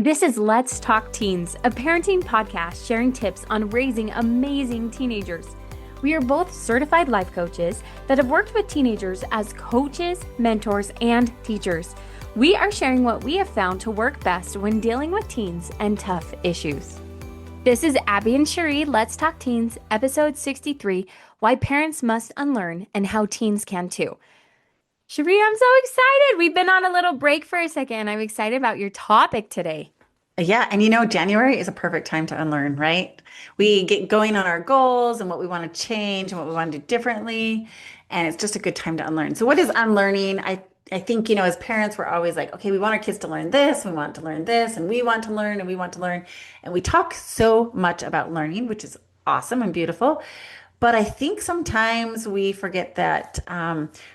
This is Let's Talk Teens, a parenting podcast sharing tips on raising amazing teenagers. We are both certified life coaches that have worked with teenagers as coaches, mentors, and teachers. We are sharing what we have found to work best when dealing with teens and tough issues. This is Abbi and Cheree, Let's Talk Teens, episode 63, Why Parents Must Unlearn and How Teens Can Too. Cheree, I'm so excited. We've been on a little break for a second. I'm excited about your topic today. Yeah, and January is a perfect time to unlearn, right? We get going on our goals and what we want to change and what we want to do differently, and it's just a good time to unlearn. So what is unlearning? I think, as parents, we're always like, okay, we want our kids to learn this, we want to learn this, and we want to learn and we want to learn. And we talk so much about learning, which is awesome and beautiful. But I think sometimes we forget that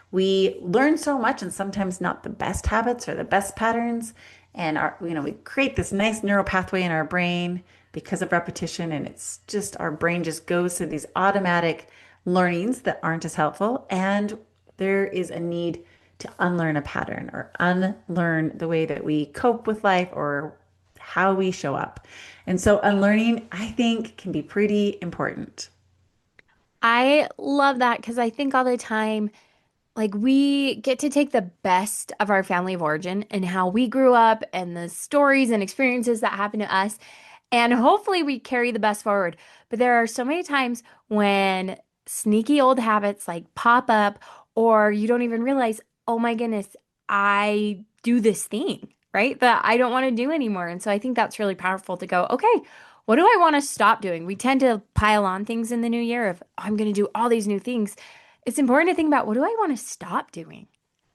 we learn so much and sometimes not the best habits or the best patterns. And we create this nice neural pathway in our brain because of repetition. And it's just our brain just goes to these automatic learnings that aren't as helpful. And there is a need to unlearn a pattern or unlearn the way that we cope with life or how we show up. And so unlearning, I think, can be pretty important. I love that because I think all the time, like we get to take the best of our family of origin and how we grew up and the stories and experiences that happened to us. And hopefully we carry the best forward. But there are so many times when sneaky old habits like pop up, or you don't even realize, oh my goodness, I do this thing, right? That I don't want to do anymore. And so I think that's really powerful to go, okay, what do I want to stop doing? We tend to pile on things in the new year of, I'm going to do all these new things. It's important to think about, what do I want to stop doing?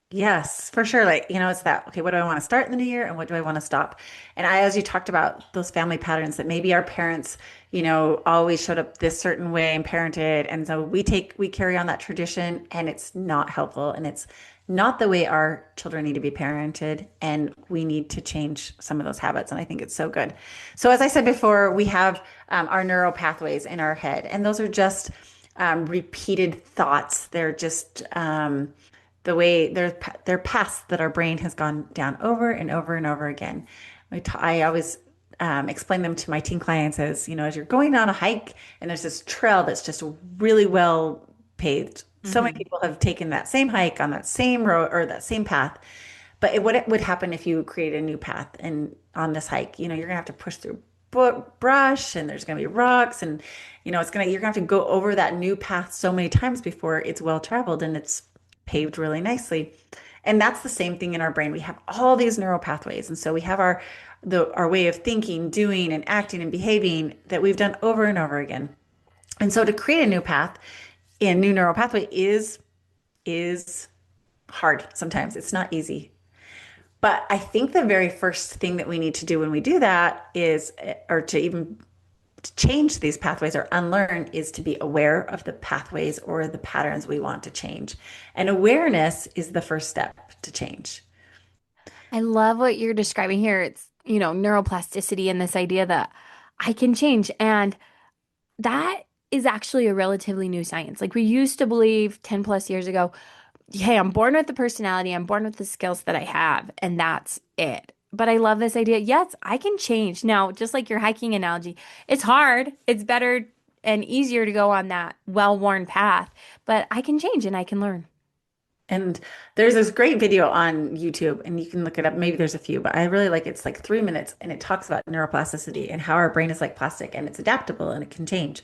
Yes, for sure. Like, it's that, okay, what do I want to start in the new year and what do I want to stop? And as you talked about those family patterns that maybe our parents, always showed up this certain way and parented. And so we carry on that tradition and it's not helpful and it's not the way our children need to be parented. And we need to change some of those habits. And I think it's so good. So as I said before, we have our neural pathways in our head, and those are just repeated thoughts. They're just, the way they're paths that our brain has gone down over and over and over again. I always explain them to my teen clients as, as you're going on a hike and there's this trail that's just really well paved. So many Hmm. people have taken that same hike on that same road or that same path. But what would happen if you create a new path and on this hike, you're gonna have to push through brush and there's gonna be rocks and you're gonna have to go over that new path so many times before it's well traveled and it's paved really nicely. And that's the same thing in our brain. We have all these neural pathways. And so we have our way of thinking, doing and acting and behaving that we've done over and over again. And so to create a new path, a new neural pathway is hard sometimes. It's not easy. But I think the very first thing that we need to do when we do that is, or to even to change these pathways or unlearn, is to be aware of the pathways or the patterns we want to change. And awareness is the first step to change. I love what you're describing here. It's, neuroplasticity and this idea that I can change. And that is actually a relatively new science. Like we used to believe 10 plus years ago, hey, I'm born with the personality, I'm born with the skills that I have, and that's it. But I love this idea. Yes, I can change. Now, just like your hiking analogy, it's hard. It's better and easier to go on that well-worn path, but I can change and I can learn. And there's this great video on YouTube, and you can look it up. Maybe there's a few, but I really like it's like 3 minutes, and it talks about neuroplasticity and how our brain is like plastic and it's adaptable and it can change.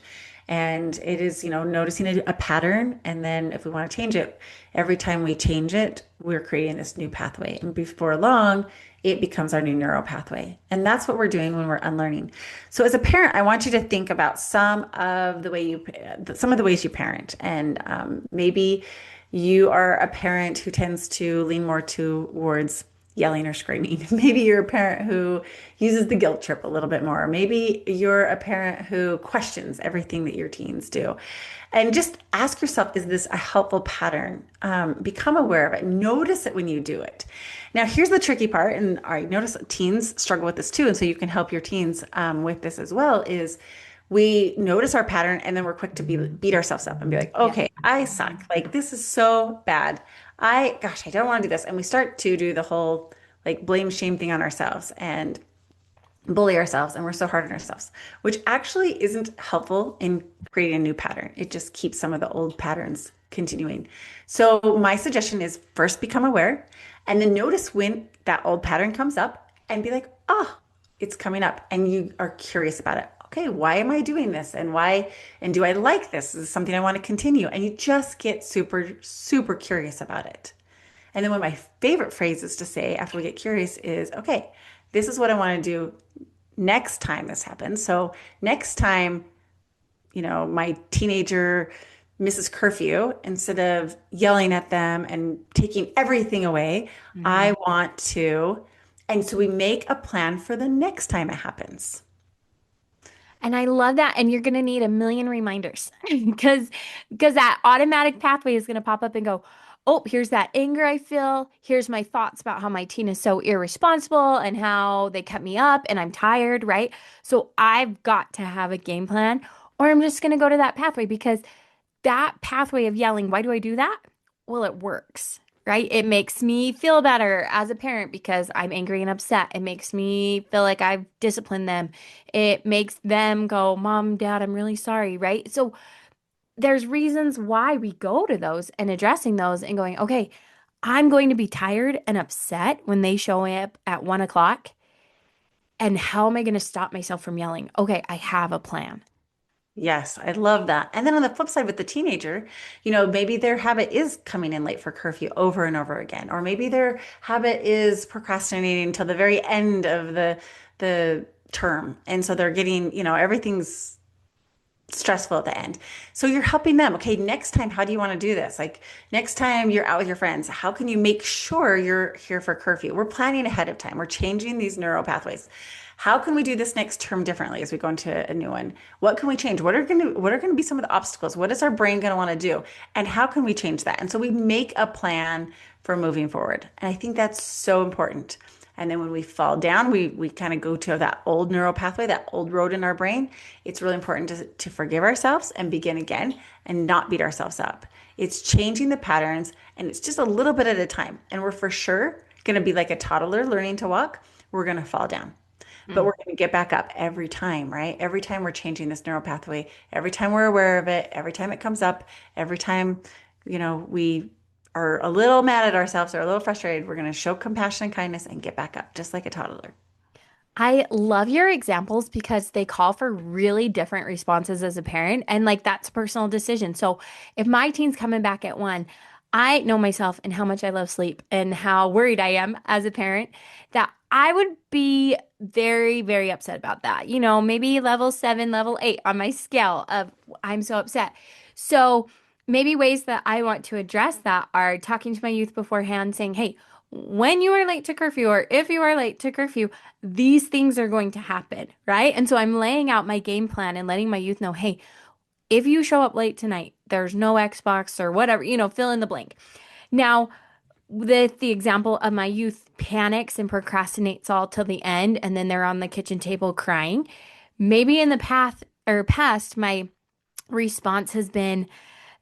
And it is, noticing a pattern. And then if we want to change it, every time we change it, we're creating this new pathway. And before long, it becomes our new neural pathway. And that's what we're doing when we're unlearning. So as a parent, I want you to think about some of the ways you parent. And maybe you are a parent who tends to lean more towards yelling or screaming. Maybe you're a parent who uses the guilt trip a little bit more. Maybe you're a parent who questions everything that your teens do. And just ask yourself, is this a helpful pattern? Become aware of it. Notice it when you do it. Now, here's the tricky part, and I notice teens struggle with this too, and so you can help your teens with this as well, is we notice our pattern and then we're quick to beat ourselves up and be like, Yeah. okay, I suck. Like, this is so bad. I don't want to do this. And we start to do the whole like blame shame thing on ourselves. And bully ourselves and we're so hard on ourselves, which actually isn't helpful in creating a new pattern. It just keeps some of the old patterns continuing. So, my suggestion is first become aware and then notice when that old pattern comes up and be like, oh, it's coming up. And you are curious about it. Okay, why am I doing this? And why? And do I like this? Is this something I want to continue? And you just get super, super curious about it. And then one of my favorite phrases to say after we get curious is, okay, this is what I want to do next time this happens. So next time, my teenager misses curfew, instead of yelling at them and taking everything away, I want to. And so we make a plan for the next time it happens. And I love that. And you're going to need a million reminders because that automatic pathway is going to pop up and go, oh, here's that anger I feel. Here's my thoughts about how my teen is so irresponsible and how they kept me up and I'm tired, right? So I've got to have a game plan or I'm just going to go to that pathway because that pathway of yelling, why do I do that? Well, it works, right? It makes me feel better as a parent because I'm angry and upset. It makes me feel like I've disciplined them. It makes them go, Mom, Dad, I'm really sorry, right? So there's reasons why we go to those and addressing those and going, okay, I'm going to be tired and upset when they show up at 1 o'clock. And how am I going to stop myself from yelling? Okay, I have a plan. Yes, I love that. And then on the flip side with the teenager, maybe their habit is coming in late for curfew over and over again, or maybe their habit is procrastinating until the very end of the term. And so they're getting, everything's stressful at the end. So you're helping them. Okay, next time, how do you want to do this? Like next time you're out with your friends, how can you make sure you're here for curfew? We're planning ahead of time. We're changing these neural pathways. How can we do this next term differently as we go into a new one? What can we change? What are going to be some of the obstacles? What is our brain going to want to do? And how can we change that? And so we make a plan for moving forward. And I think that's so important. And then when we fall down, we kind of go to that old neural pathway, that old road in our brain. It's really important to forgive ourselves and begin again and not beat ourselves up. It's changing the patterns and it's just a little bit at a time. And we're for sure going to be like a toddler learning to walk. We're going to fall down, but we're going to get back up every time, right? Every time we're changing this neural pathway, every time we're aware of it, every time it comes up, every time, we are a little mad at ourselves or a little frustrated, we're going to show compassion and kindness and get back up just like a toddler. I love your examples because they call for really different responses as a parent, and like that's a personal decision. So if my teen's coming back at 1, I know myself and how much I love sleep and how worried I am as a parent that I would be very, very upset about that. Maybe level 7, level 8 on my scale of I'm so upset. So maybe ways that I want to address that are talking to my youth beforehand, saying, hey, when you are late to curfew, or if you are late to curfew, these things are going to happen, right? And so I'm laying out my game plan and letting my youth know, hey, if you show up late tonight, there's no Xbox or whatever, fill in the blank. Now, with the example of my youth panics and procrastinates all till the end, and then they're on the kitchen table crying, maybe in the past, my response has been,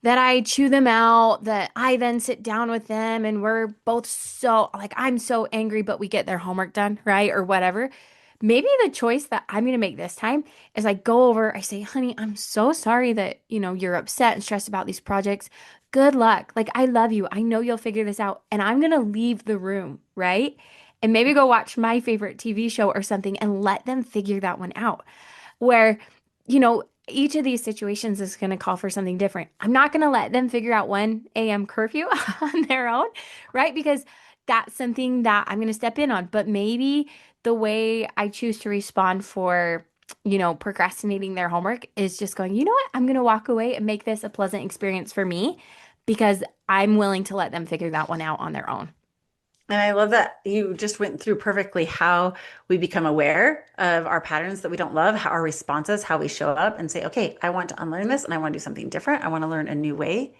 that I chew them out, that I then sit down with them and we're both so like I'm so angry, but we get their homework done, right? Or whatever. Maybe the choice that I'm going to make this time is I go over, I say, honey, I'm so sorry that, you're upset and stressed about these projects. Good luck. Like, I love you. I know you'll figure this out. And I'm going to leave the room, right? And maybe go watch my favorite TV show or something and let them figure that one out where, each of these situations is going to call for something different. I'm not going to let them figure out 1 a.m. curfew on their own, right? Because that's something that I'm going to step in on. But maybe the way I choose to respond for, procrastinating their homework is just going, you know what? I'm going to walk away and make this a pleasant experience for me because I'm willing to let them figure that one out on their own. And I love that you just went through perfectly how we become aware of our patterns that we don't love, how our responses, how we show up and say, okay, I want to unlearn this and I want to do something different. I want to learn a new way.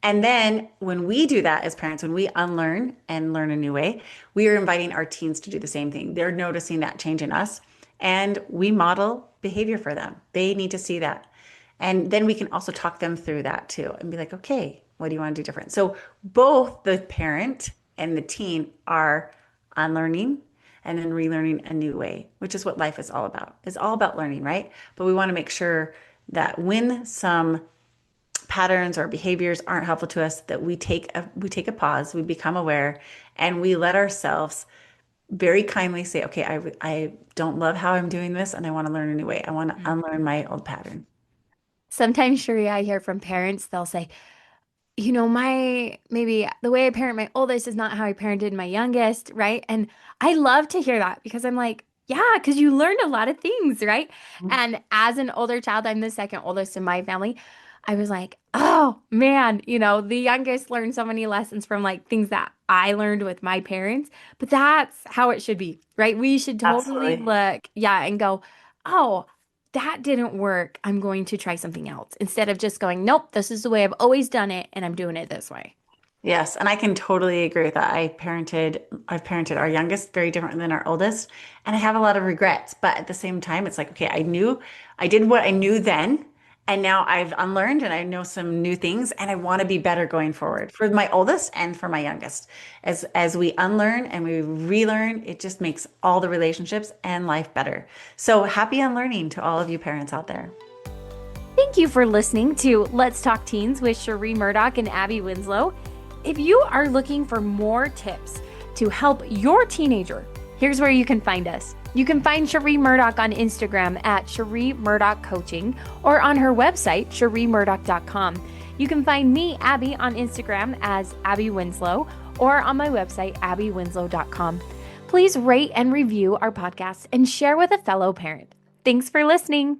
And then when we do that as parents, when we unlearn and learn a new way, we are inviting our teens to do the same thing. They're noticing that change in us and we model behavior for them. They need to see that. And then we can also talk them through that too and be like, okay, what do you want to do different? So both the parent and the teen are unlearning and then relearning a new way, which is what life is all about. It's all about learning, right? But we want to make sure that when some patterns or behaviors aren't helpful to us, that we take a pause, we become aware, and we let ourselves very kindly say, okay, I don't love how I'm doing this, and I want to learn a new way. I want to unlearn my old pattern. Sometimes, Cheree, I hear from parents, they'll say, maybe the way I parent my oldest is not how I parented my youngest, right? And I love to hear that because I'm like, yeah, because you learned a lot of things, right? And as an older child, I'm the second oldest in my family. I was like, oh man, the youngest learned so many lessons from like things that I learned with my parents, but that's how it should be, right? We should totally Absolutely. look, yeah, and go, oh, that didn't work. I'm going to try something else instead of just going, nope, this is the way I've always done it and I'm doing it this way. Yes, and I can totally agree with that. I've parented our youngest very different than our oldest, and I have a lot of regrets. But at the same time, it's like, okay, I did what I knew then, and now I've unlearned and I know some new things, and I want to be better going forward for my oldest and for my youngest. As we unlearn and we relearn, it just makes all the relationships and life better. So happy unlearning to all of you parents out there. Thank you for listening to Let's Talk Teens with Cheree Murdock and Abbi Winslow. If you are looking for more tips to help your teenager, here's where you can find us. You can find Cheree Murdock on Instagram at Cheree Murdock Coaching or on her website, ChereeMurdock.com. You can find me, Abbi, on Instagram as Abbi Winslow or on my website, AbbiWinslow.com. Please rate and review our podcast and share with a fellow parent. Thanks for listening.